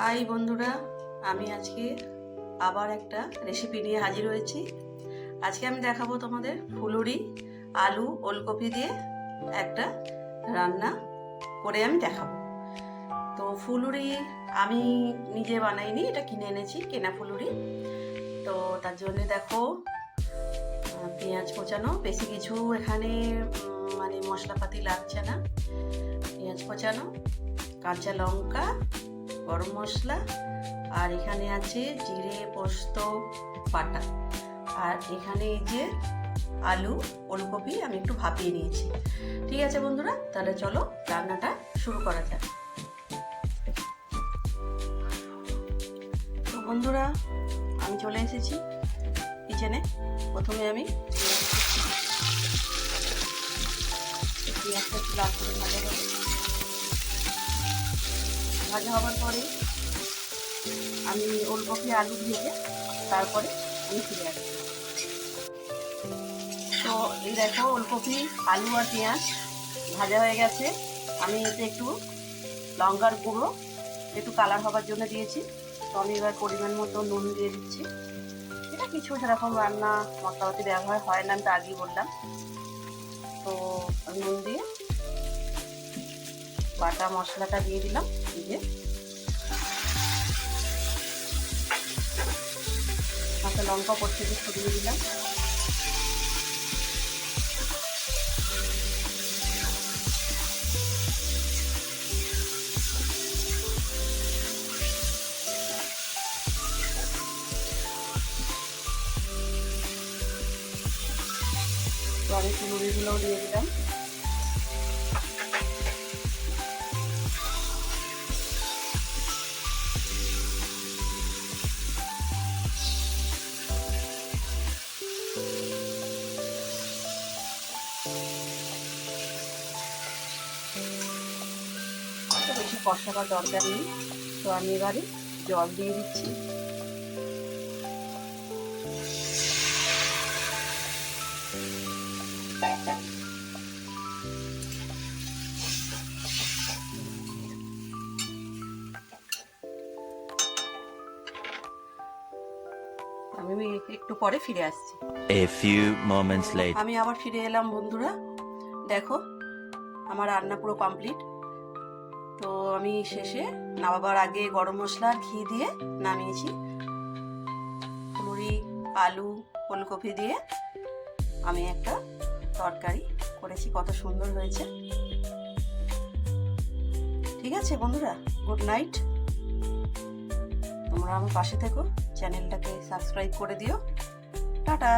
High বন্ধুরা, আমি আজকে আবার একটা রেসিপি নিয়ে হাজির হয়েছি। আজকে আমি দেখাবো তোমাদের ফুলুরি আলু ওলকপি দিয়ে একটা রান্না করে আমি দেখাবো। তো ফুলুরি আমি নিজে বানাইনি, এটা কিনে এনেছি, কেনা ফুলুরি। তো তার জন্য দেখো পেঁয়াজ কোচানো, বেশি কিছু এখানে মানে মশলাপাতি লাগছে না। পেঁয়াজ কোচানো, কাঁচা লঙ্কা, গরম মশলা, আর এখানে আছে জিরে পোস্ত বাটা, আর এখানে এই যে আলু ওলকপি আমি একটু ভাপিয়ে নিয়েছি। ঠিক আছে বন্ধুরা, তাহলে চলো রান্নাটা শুরু করা যাক। তো বন্ধুরা, আমি চলে এসেছি কিচেনে। প্রথমে আমি পেঁয়াজটা একটু লাল করে ভাজা হবার পরে আমি ওলকপি আলু ভেজে তারপরে আমি ফিরে আসছি। তো এই দেখো ওলকপি আলু আর পেঁয়াজ ভাজা হয়ে গেছে। আমি এতে একটু লঙ্কার গুঁড়ো একটু কালার হবার জন্য দিয়েছি। তো আমি এবার পরিমাণ মতো নুন দিয়ে দিচ্ছি। এটা কিছু সেরকম রান্না মশলাপাতি ব্যবহার হয় না, আমি তো আগেই বললাম। তো নুন দিয়ে বাটা মশলাটা দিয়ে দিলাম, দিয়ে কাঁচা লঙ্কা পড়তে দিয়ে ছড়িয়ে দিলাম। তো আমি ফুলুরিগুলোও দিয়ে দিলাম। বেশি কষাবার দরকার নেই। তো আমি এবারে জল দিয়ে দিচ্ছি। আমি একটু পরে ফিরে আসছি। A few moments later. আমি আবার ফিরে এলাম বন্ধুরা। দেখো আমার রান্না পুরো কমপ্লিট। তো আমি শেষে নামাবার আগে গরম মশলা আর ঘি দিয়ে নামিয়েছি। ফুলুরি আলু ফুলকপি দিয়ে আমি একটা তরকারি করেছি, কত সুন্দর হয়েছে। ঠিক আছে বন্ধুরা, গুড নাইট। তোমরা আমার পাশে থেকো, চ্যানেলটাকে সাবস্ক্রাইব করে দিও। টাটা।